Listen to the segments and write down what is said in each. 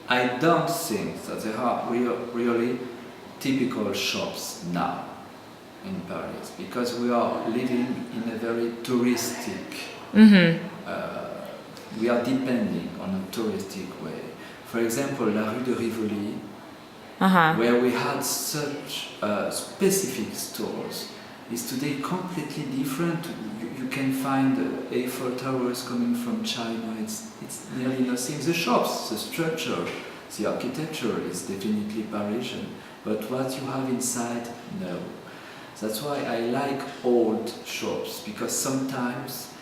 I don't think that there are really typical shops now in Paris, because we are living in a very touristic, we are depending on a touristic way. For example, La Rue de Rivoli, where we had such specific stores, is today completely different. You can find Eiffel Towers coming from China, it's nearly nothing. The shops, the structure, the architecture is definitely Parisian, but what you have inside, no. That's why I like old shops, because sometimes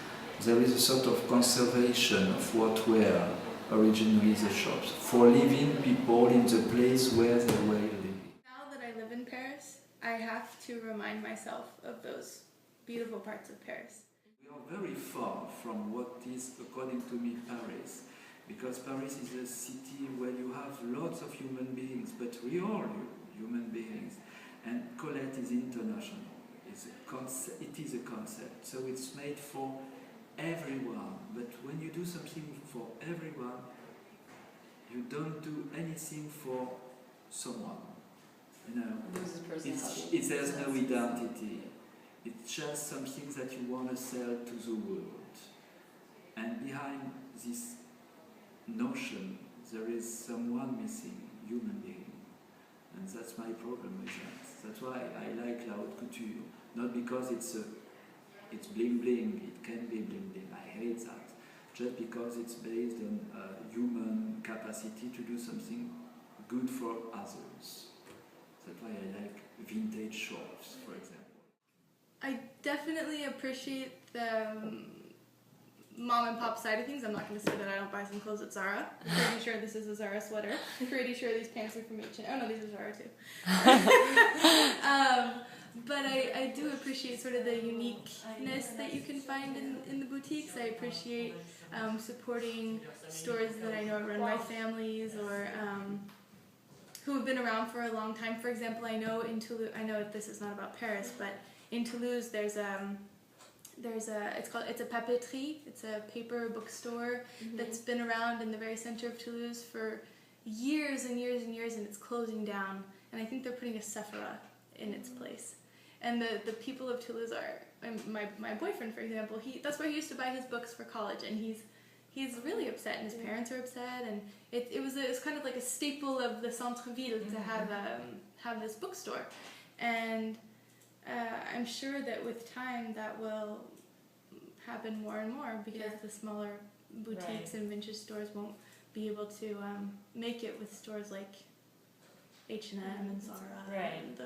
there is a sort of conservation of what were originally the shops, for living people in the place where they were living. Now that I live in Paris, I have to remind myself of those beautiful parts of Paris. We are very far from what is, according to me, Paris, because Paris is a city where you have lots of human beings, but we are human beings, and Colette is international. It is a concept, so it's made for everyone, but when you do something for everyone, you don't do anything for someone. You know, there's no identity. It's just something that you want to sell to the world. And behind this notion, there is someone missing, human being. And that's my problem with that. That's why I like La Haute Couture. Not because it's bling bling, it can be bling bling, I hate that. Just because it's based on human capacity to do something good for others. That's why I like vintage shops, for example. I definitely appreciate the mom and pop side of things. I'm not going to say that I don't buy some clothes at Zara. I'm pretty sure this is a Zara sweater. I'm pretty sure these pants are from H&M. Oh no, these are Zara too. But I do appreciate sort of the uniqueness that you can find in the boutiques. I appreciate supporting stores that I know are run by families or who have been around for a long time. For example, I know in Toulouse, I know this is not about Paris, but in Toulouse it's a papeterie. It's a paper bookstore that's been around in the very center of Toulouse for years and years and years, and it's closing down. And I think they're putting a Sephora in its place. And the people of Toulouse are, my boyfriend, for example, that's where he used to buy his books for college, and he's really upset, and his parents are upset, and it was kind of like a staple of the centre-ville to have this bookstore. And I'm sure that with time that will happen more and more, because the smaller boutiques and vintage stores won't be able to make it with stores like H&M and Zara and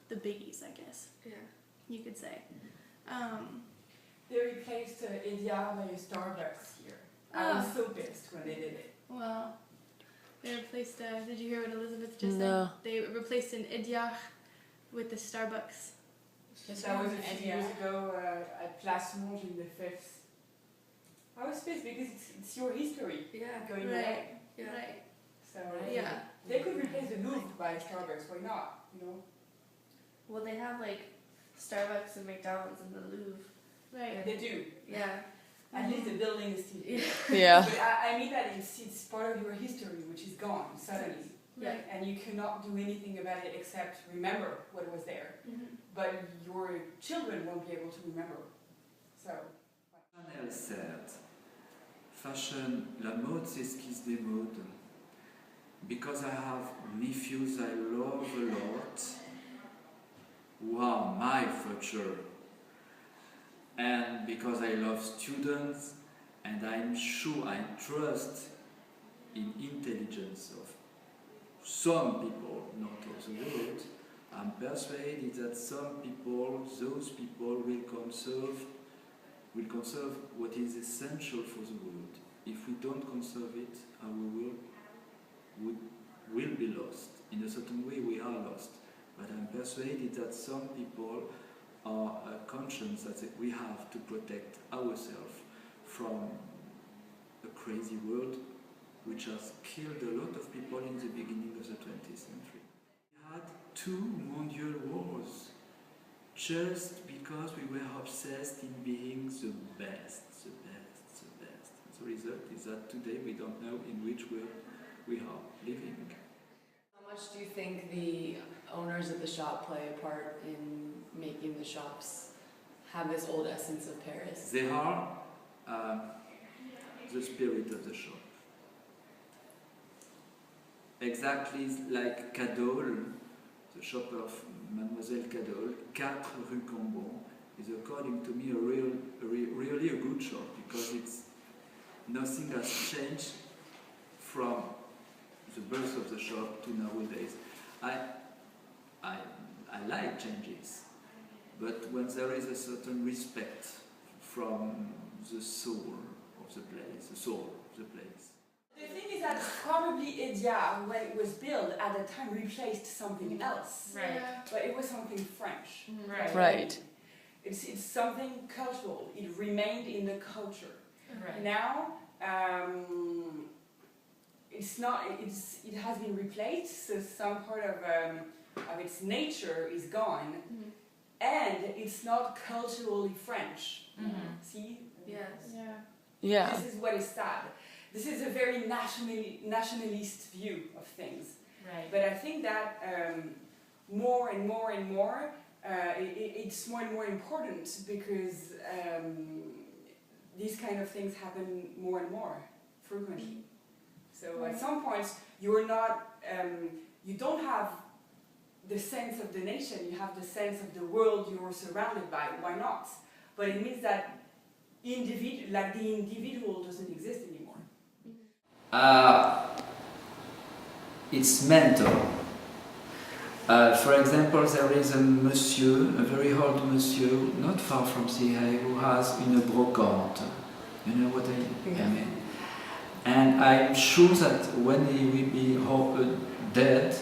the biggies, I guess. Yeah, you could say. They replaced Ediard by a Starbucks here. I was so pissed when they did it. Well, they replaced. Did you hear what Elizabeth just said? They replaced an Ediard with the Starbucks. That was a few years ago at Place Monge in the 5th. I was pissed because it's your history going away. Yeah. Right. So they could replace the Louvre by Starbucks. Why not? You know. Well, they have like Starbucks and McDonald's in the Louvre. Right. They do. Yeah. At least the building is still here. Yeah. But I mean that it's part of your history, which is gone suddenly. Right. And you cannot do anything about it except remember what was there. But your children won't be able to remember. So. Chanel said, fashion, la mode c'est ce qui se démode. Because I have nephews I love a lot, who are my future. And because I love students, and I'm sure I trust in intelligence of some people, not of the world, I'm persuaded that some people, those people will conserve what is essential for the world. If we don't conserve it, our world will be lost. In a certain way, we are lost. But I'm persuaded that some people are conscious that we have to protect ourselves from a crazy world which has killed a lot of people in the beginning of the 20th century. We had 2 mondial wars just because we were obsessed in being the best. The result is that today we don't know in which world we are living. How much do you think the owners of the shop play a part in making the shops have this old essence of Paris? They are the spirit of the shop. Exactly like Cadol, the shop of Mademoiselle Cadol, 4 Rue Cambon, is according to me really a good shop, because nothing has changed from the birth of the shop to nowadays. I like changes, but when there is a certain respect from the soul of the place, The thing is that probably Edia, when it was built at the time, replaced something else. Right. Yeah. But it was something French. Right. Right. It's something cultural. It remained in the culture. Right. Now, it's not. It has been replaced. So some part of its nature is gone, and it's not culturally French. See? Yes. Yeah. Yeah. This is what is sad. This is a very nationalist view of things. Right. But I think that more and more and more, it's more and more important, because these kind of things happen more and more frequently. So at some point, you don't have the sense of the nation, you have the sense of the world you're surrounded by. Why not? But it means that the individual doesn't exist anymore. It's mental. For example, there is a monsieur, a very old monsieur, not far from CA, who has une brocante. You know what I mean? And I'm sure that when he will be dead,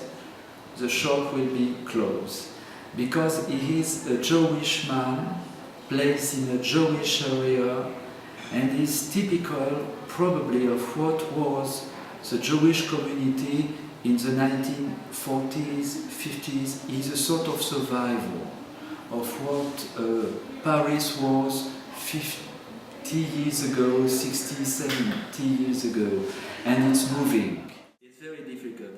the shop will be closed. Because he is a Jewish man, placed in a Jewish area, and is typical probably of what was the Jewish community in the 1940s, 50s. Is a sort of survival of what Paris was 50 years ago, 60, 70 years ago, and it's moving. It's very difficult.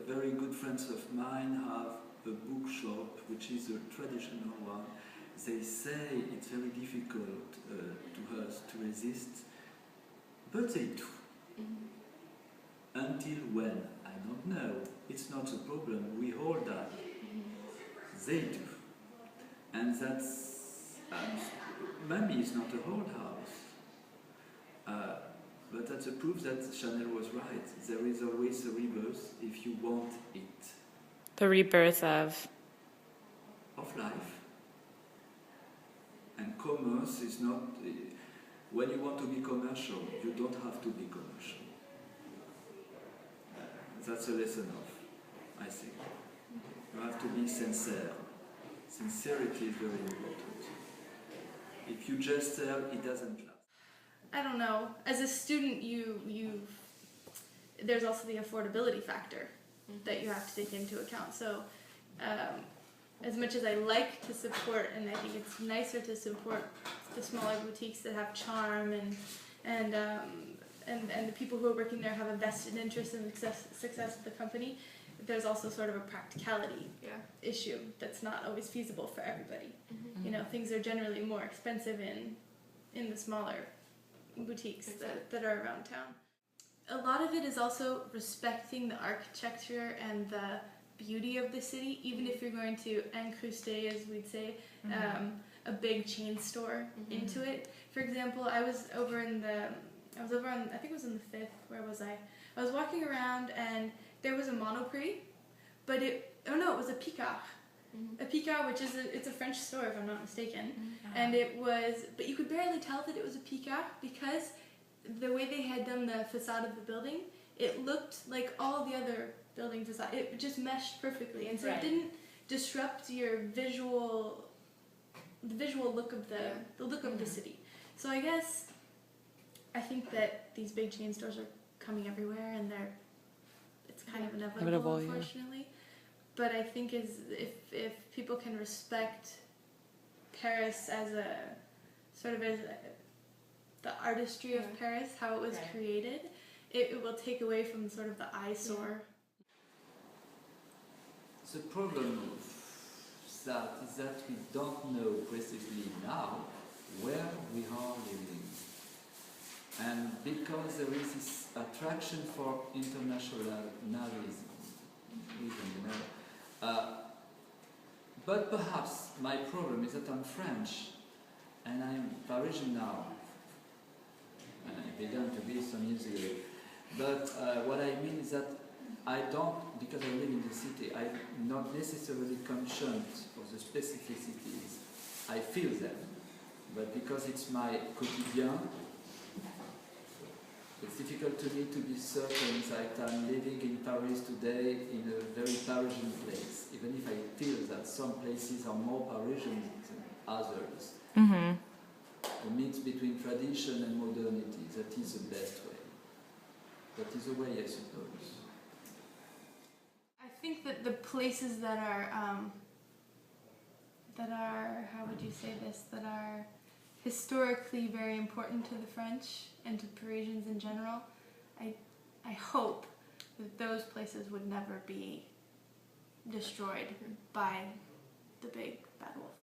Very good friends of mine have a bookshop, which is a traditional one. They say it's very difficult to us to resist, but they do. Until when? I don't know. It's not a problem. We all die. They do. And that's... maybe it's not a whole house. But that's a proof that Chanel was right. There is always a rebirth if you want it. The rebirth of Life. And commerce is not... when you want to be commercial, you don't have to be commercial. That's a lesson of, I think. You have to be sincere. Sincerity is very important. If you just sell, it doesn't last. I don't know. As a student, there's also the affordability factor that you have to take into account. So, as much as I like to support, and I think it's nicer to support the smaller boutiques that have charm and the people who are working there have a vested interest in the success of the company, there's also sort of a practicality issue that's not always feasible for everybody. You know, things are generally more expensive in the smaller boutiques that are around town. A lot of it is also respecting the architecture and the beauty of the city, even if you're going to incruster, as we'd say, a big chain store into it. For example, I was over on, I think it was in the 5th, where was I? I was walking around and there was a Monoprix, but it was a Picard. A Picard, which is it's a French store if I'm not mistaken. And but you could barely tell that it was a Picard because the way they had done the facade of the building, it looked like all the other building facade. It just meshed perfectly, and so it didn't disrupt your the visual look of the look of the city. So I think that these big chain stores are coming everywhere, and it's kind of inevitable, unfortunately. But I think if people can respect Paris as the artistry of Paris, how it was created, it will take away from sort of the eyesore. The problem of that is that we don't know precisely now where we are living. And because there is this attraction for internationalism, but perhaps my problem is that I'm French and I'm Parisian now. I began to be some years ago. But what I mean is that I don't, because I live in the city, I'm not necessarily conscious of the specificities. I feel them, but because it's my quotidien, it's difficult to me to be certain that I'm living in Paris today in a very Parisian place, even if I feel that some places are more Parisian than others. Mm-hmm. The mix between tradition and modernity, that is the best way. That is the way, I suppose. I think that the places that are, how would you say this, that are historically very important to the French and to Parisians in general, I hope that those places would never be destroyed by the big bad wolf.